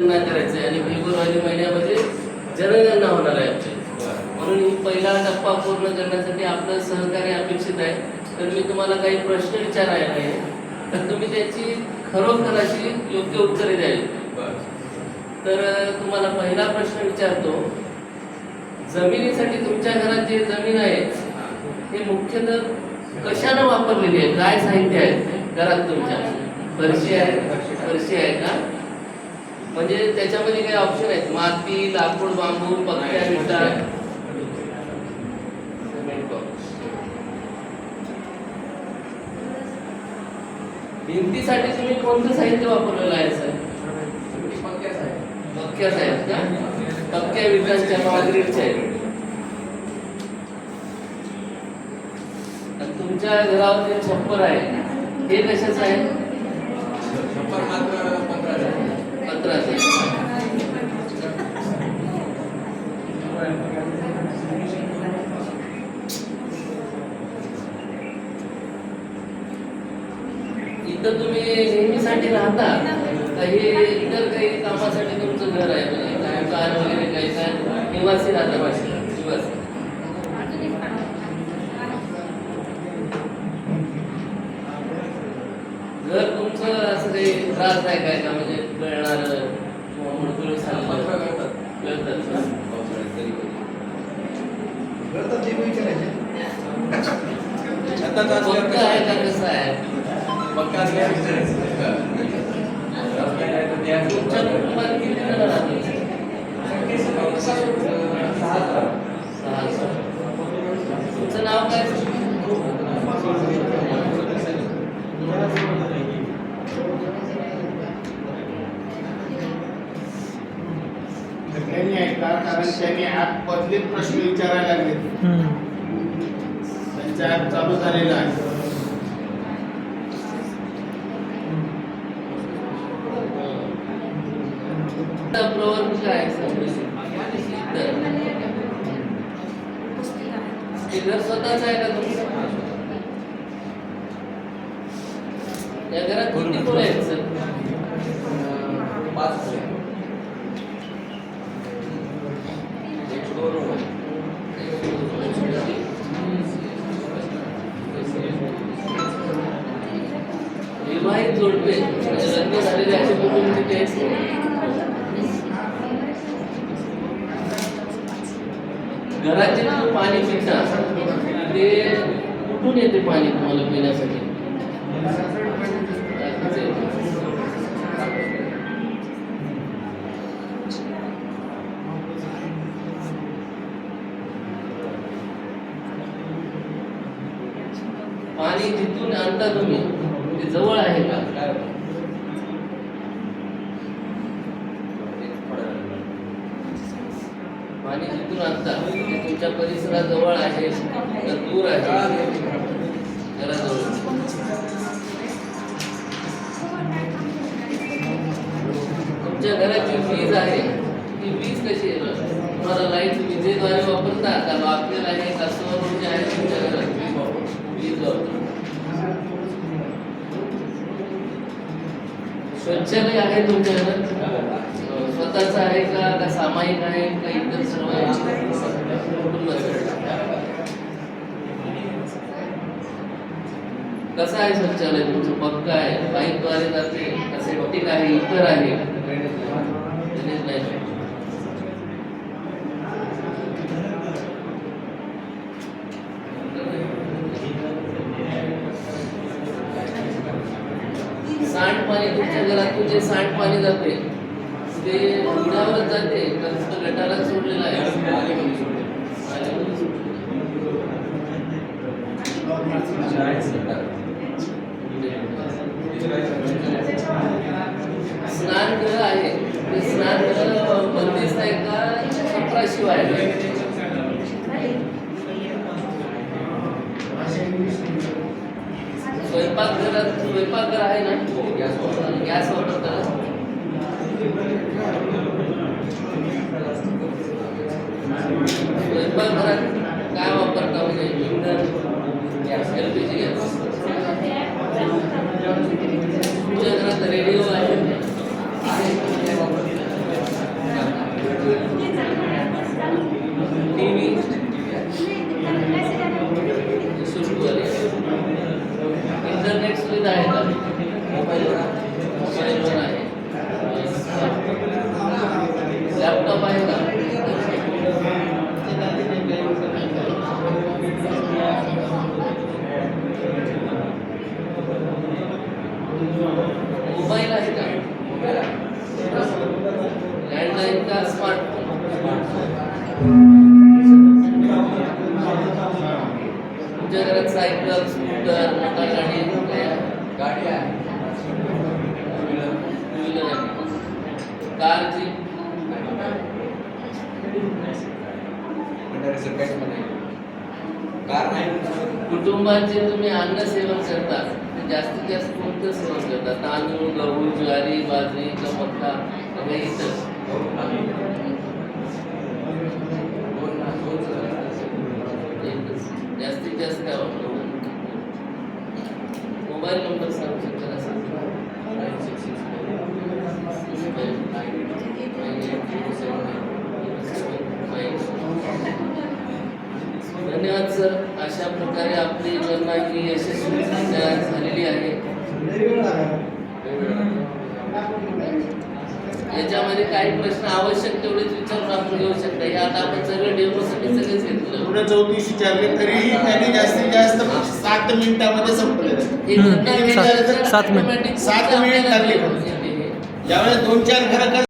गणना करायचं आहे आणि फेब्रुवारी महिन्यामध्ये जनगणना होणार आहे आपली. म्हणून ही पहिला टप्पा पूर्ण करण्यासाठी आपलं सहकार्य अपेक्षित आहे. तर मी तुम्हाला काही प्रश्न विचारायला आहे, तर तुम्ही त्याची खरोखर अशी योग्य उत्तरे द्यावी. तर तुम्हाला पहिला प्रश्न विचारतो, जमिनीसाठी तुमच्या घरात जे जमीन आहे हे मुख्यतः कशानं वापरलेली आहे? काय साहित्य आहे घरात तुमच्या? फरशी आहे? फरशी आहे का? म्हणजे त्याच्यामध्ये काही ऑप्शन आहेत? माती, लाकूड, बांबू, पक्क्या विटा. भिंतीसाठी तुम्ही कोणतं साहित्य वापरलेलं आहे सर? पक्क्याच आहेत का? पक्क्या विटांच्या काँक्रीटच्या आहेत. तुमच्या घरावर जे छप्पर आहे हे कशाचं आहे? पत्राचं. इथं तुम्ही नेहमीसाठी राहता का हे इतर काही कामासाठी तुमचं घर आहे? म्हणजे कार वगैरे काही काय निवासी राहता? निवासी. घर तुमचं असं काही त्रासदायक आहे का? म्हणजे गळणारं किंवा मुडकुळ सारखं पक्का आहे का कसं आहे? तुमच्या कुटुंबात किती जण राहतात? 6. तुमचं नाव काय? कारण त्यांनी ऍप बदले प्रश्न विचारायला लागले. त्यांचा ऍप चालू झालेला आहे. प्रवर्ग काय घर स्वतःच आहे का तुमचं? या घरात किती खोल्या आहेत सर? 5 खोल्या. विवाहित जोडपे लग्न झालेले असे कुटुंब किती आहेत? घराचे जे पाणी पिता ते कुठून येते पाणी तुम्हाला पिण्यासाठी? पाणी जिथून आणता तुम्ही ते जवळ आहे का? पाणी जिथून आणता ते तुमच्या परिसराजवळ आहे का दूर आहे? घराजवळ. तुमच्या घराची वीज आहे ती वीज कशी आहे? तुम्हाला लाईट विजेद्वारे वापरता का वापरेल आहे का सौर ऊर्जा आहे तुमच्या घरात? वीज वापरता. शौचालय आहे तुमच्या घरात? स्वतःच आहे का सामायिक आहे का इतर सर्व कसं आहे शौचालय तुमचं? पक्का आहे? पाईपद्वारे जाते का सेप्टिक आहे? इतर आहे? सांडपाणी तुमच्या घरातून जे सांडपाणी जाते ते उघड्यावरच जाते का नुसतं गटारात सोडलेलं आहे? स्नानगृह आहे ते स्नानगृह बंदिस्त आहे का छपराशिवाय? स्वयंपाकघर आहे ना? गॅस वापरतात. स्वयंपाकघरात काय वापरता? म्हणजे इंधन, गॅस, LPG गॅस. तुमच्या घरात रेडिओ आहे? मोटरसायकल, स्कूटर, मोटर गाडी गाडी आहे टू व्हीलर आहे, कार, जीप, म्हणजे काहीच नाही कार नाही कुटुंबाचे तुम्ही अन्न सेवन करता ते जास्तीत जास्त कोणतं सेवन करता? तांदूळ, गहू, ज्वारी, बाजरी, मका वगैरे इतर एकच. जास्तीत जास्त काय वापरता? मोबाईल नंबर सांगू शकता का? धन्यवाद सर. अशा प्रकारे आपली गणना ही यशस्वीरित्या झालेली आहे. याच्यामध्ये काही प्रश्न आवश्यक तेवढेच विचारून आपण घेऊ शकता. हे आता आपण सगळे डेमोसाठी सगळेच घेतलं. पुढे 34 विचारले तरीही त्यांनी जास्तीत जास्त 7 मिनिटामध्ये संपलेलं आहे. हे गणना सात- केल्यानंतर सात मिनिट. automatic 7 मिनिट लागले. येते हे. ज्यावेळेस 2-4 घरं